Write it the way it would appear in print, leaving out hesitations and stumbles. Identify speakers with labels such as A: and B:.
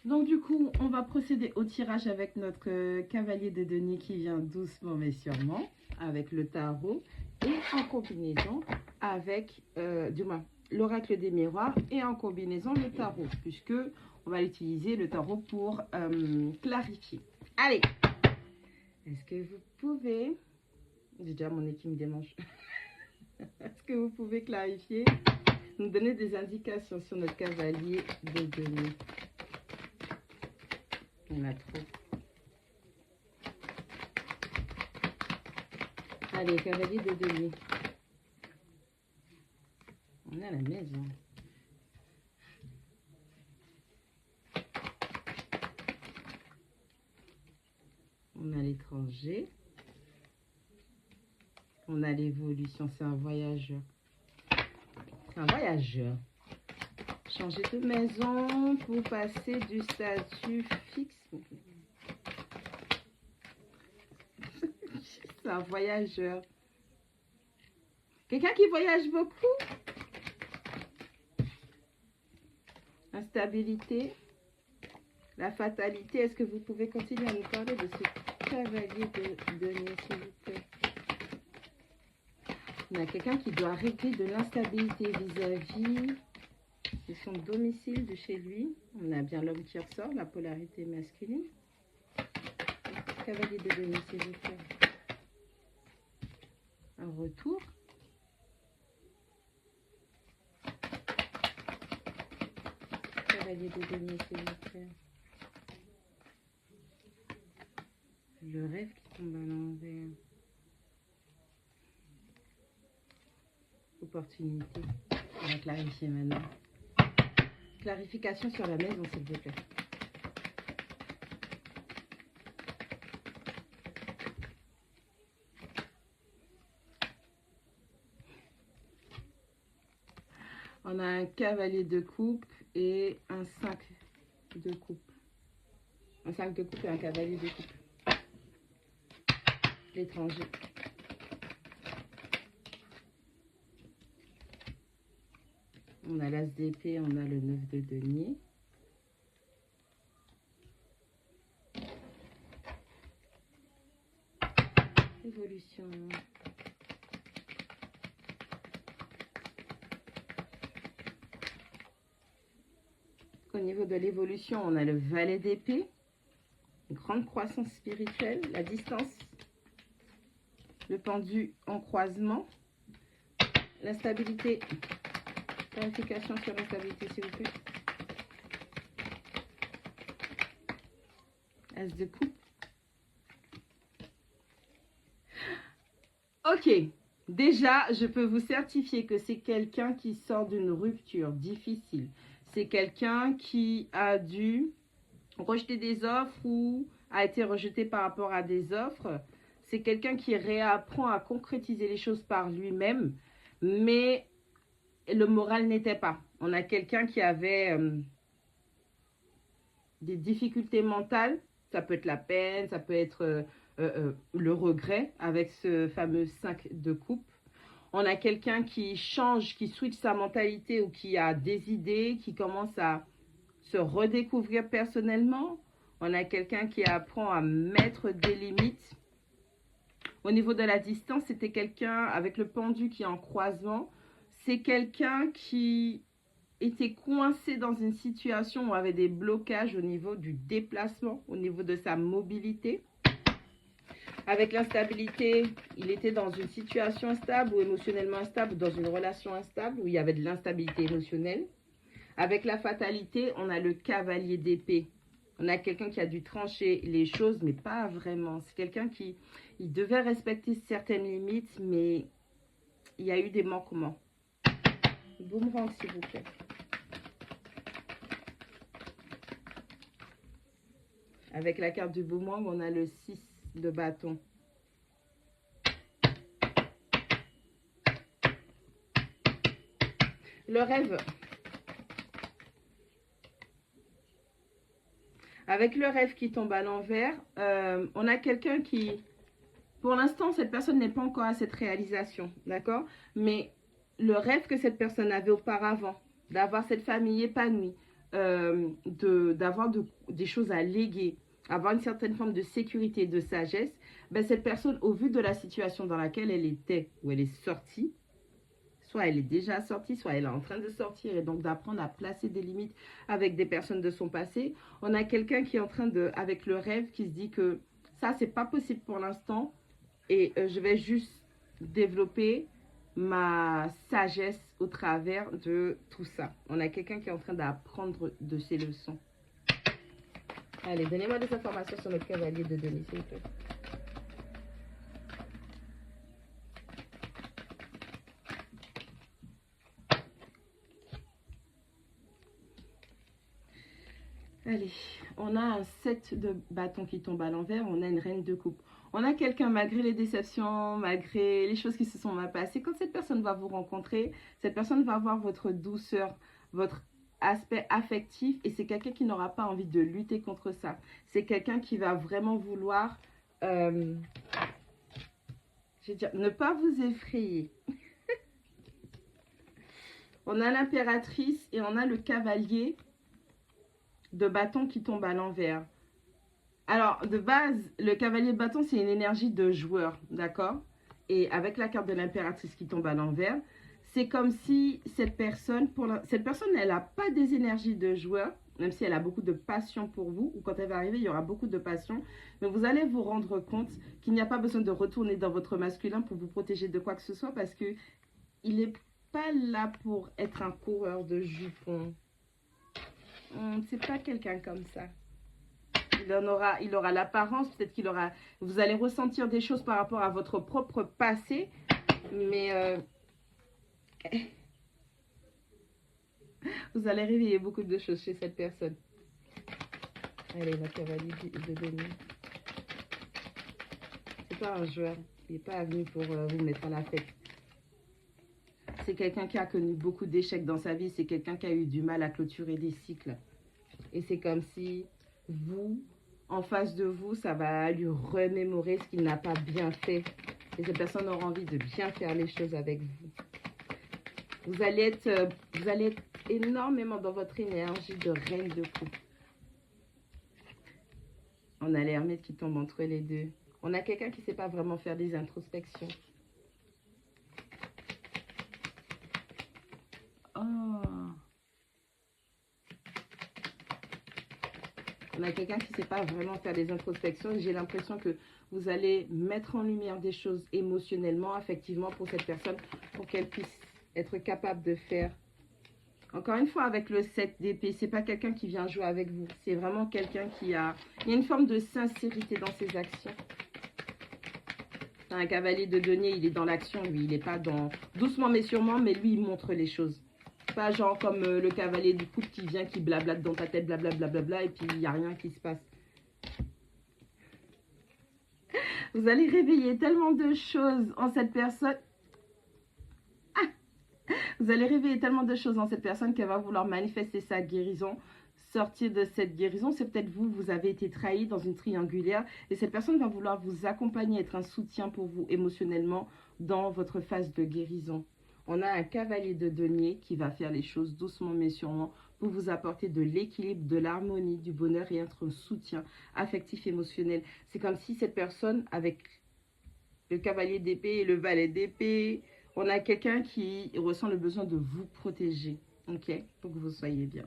A: Donc du coup, on va procéder au tirage avec notre cavalier de denier qui vient doucement mais sûrement, avec le tarot et en combinaison avec, du moins, l'oracle des miroirs et en combinaison le tarot, puisque on va utiliser le tarot pour clarifier. Allez, est-ce que vous pouvez, j'ai déjà mon nez qui me démange, est-ce que vous pouvez clarifier, nous donner des indications sur notre cavalier de denier? On a trop. Allez, cavalier de denier. On a la maison. On a l'étranger. On a l'évolution. C'est un voyageur. C'est un voyageur. Changer de maison pour passer du statut fixe. C'est un voyageur. Quelqu'un qui voyage beaucoup. Instabilité. La fatalité. Est-ce que vous pouvez continuer à nous parler de ce cavalier de denier, s'il vous plaît? On a quelqu'un qui doit régler de l'instabilité vis-à-vis de son domicile, de chez lui. On a bien l'homme qui ressort, la polarité masculine. Cavalier de denier, s'il vous plaît. Un retour. Cavalier de denier, s'il vous plaît. Le rêve qui tombe à l'envers. Opportunité. On va clarifier maintenant. Clarification sur la maison, s'il vous plaît. On a un cavalier de coupe et un 5 de coupe. Un 5 de coupe et un cavalier de coupe. L'étranger. On a l'as d'épée, on a le 9 de denier. Évolution. Au niveau de l'évolution, on a le valet d'épée. Grande croissance spirituelle, la distance. Le pendu en croisement. L'instabilité. Clarification sur l'instabilité, s'il vous plaît. As de coupe. Ok. Déjà, je peux vous certifier que c'est quelqu'un qui sort d'une rupture difficile. C'est quelqu'un qui a dû rejeter des offres ou a été rejeté par rapport à des offres. C'est quelqu'un qui réapprend à concrétiser les choses par lui-même, mais le moral n'était pas. On a quelqu'un qui avait des difficultés mentales. Ça peut être la peine, ça peut être le regret avec ce fameux 5 de coupe. On a quelqu'un qui change, qui switch sa mentalité ou qui a des idées, qui commence à se redécouvrir personnellement. On a quelqu'un qui apprend à mettre des limites. Au niveau de la distance, c'était quelqu'un avec le pendu qui est en croisement. C'est quelqu'un qui était coincé dans une situation où avait des blocages au niveau du déplacement, au niveau de sa mobilité. Avec l'instabilité, il était dans une situation instable ou émotionnellement instable, dans une relation instable où il y avait de l'instabilité émotionnelle. Avec la fatalité, on a le cavalier d'épée. On a quelqu'un qui a dû trancher les choses, mais pas vraiment. C'est quelqu'un qui il devait respecter certaines limites, mais il y a eu des manquements. Boomerang, s'il vous plaît. Avec la carte du boomerang, on a le 6 de bâton. Le rêve. Avec le rêve qui tombe à l'envers, on a quelqu'un qui, pour l'instant, cette personne n'est pas encore à cette réalisation, d'accord? Mais le rêve que cette personne avait auparavant, d'avoir cette famille épanouie, d'avoir des choses à léguer, avoir une certaine forme de sécurité, de sagesse, ben cette personne, au vu de la situation dans laquelle elle était, où elle est sortie, soit elle est déjà sortie, soit elle est en train de sortir, et donc d'apprendre à placer des limites avec des personnes de son passé. On a quelqu'un qui est en train de, avec le rêve, qui se dit que ça, c'est pas possible pour l'instant, et je vais juste développer ma sagesse au travers de tout ça. On a quelqu'un qui est en train d'apprendre de ses leçons. Allez, donnez-moi des informations sur notre cavalier de Denis, s'il vous plaît. Allez, on a un 7 de bâton qui tombe à l'envers, on a une reine de coupe. On a quelqu'un, malgré les déceptions, malgré les choses qui se sont mal passées, quand cette personne va vous rencontrer, cette personne va voir votre douceur, votre aspect affectif, et c'est quelqu'un qui n'aura pas envie de lutter contre ça. C'est quelqu'un qui va vraiment vouloir, je vais dire, ne pas vous effrayer. On a l'impératrice et on a le cavalier de bâton qui tombe à l'envers. Alors, de base, le cavalier de bâton, c'est une énergie de joueur, d'accord? Et avec la carte de l'impératrice qui tombe à l'envers, c'est comme si cette personne, elle n'a pas des énergies de joueur, même si elle a beaucoup de passion pour vous, ou quand elle va arriver, il y aura beaucoup de passion, mais vous allez vous rendre compte qu'il n'y a pas besoin de retourner dans votre masculin pour vous protéger de quoi que ce soit, parce que il n'est pas là pour être un coureur de jupons. C'est pas quelqu'un comme ça. Il aura l'apparence, peut-être qu'il aura... Vous allez ressentir des choses par rapport à votre propre passé, mais vous allez réveiller beaucoup de choses chez cette personne. Allez, la cavalier de Denis. C'est pas un joueur. Il n'est pas venu pour vous mettre à la fête. C'est quelqu'un qui a connu beaucoup d'échecs dans sa vie. C'est quelqu'un qui a eu du mal à clôturer des cycles. Et c'est comme si vous, en face de vous, ça va lui remémorer ce qu'il n'a pas bien fait. Et cette personne aura envie de bien faire les choses avec vous. Vous allez être énormément dans votre énergie de reine de coupe. On a l'hermite qui tombe entre les deux. On a quelqu'un qui ne sait pas vraiment faire des introspections. Oh. On a quelqu'un qui ne sait pas vraiment faire des introspections. J'ai l'impression que vous allez mettre en lumière des choses émotionnellement, affectivement pour cette personne, pour qu'elle puisse être capable de faire. Encore une fois, avec le 7 d'épée, ce n'est pas quelqu'un qui vient jouer avec vous. C'est vraiment quelqu'un qui a... Il y a une forme de sincérité dans ses actions. Un cavalier de denier, il est dans l'action, lui. Il n'est pas dans... Doucement mais sûrement, mais lui, il montre les choses. Pas genre comme le cavalier du couple qui vient, qui blablate dans ta tête, blablabla, et puis il n'y a rien qui se passe. Vous allez réveiller tellement de choses en cette personne. Vous allez réveiller tellement de choses en cette personne qu'elle va vouloir manifester sa guérison. Sortir de cette guérison, c'est peut-être vous, vous avez été trahi dans une triangulaire et cette personne va vouloir vous accompagner, être un soutien pour vous émotionnellement dans votre phase de guérison. On a un cavalier de denier qui va faire les choses doucement mais sûrement pour vous apporter de l'équilibre, de l'harmonie, du bonheur et être un soutien affectif, émotionnel. C'est comme si cette personne, avec le cavalier d'épée et le valet d'épée, on a quelqu'un qui ressent le besoin de vous protéger, ok, pour que vous soyez bien.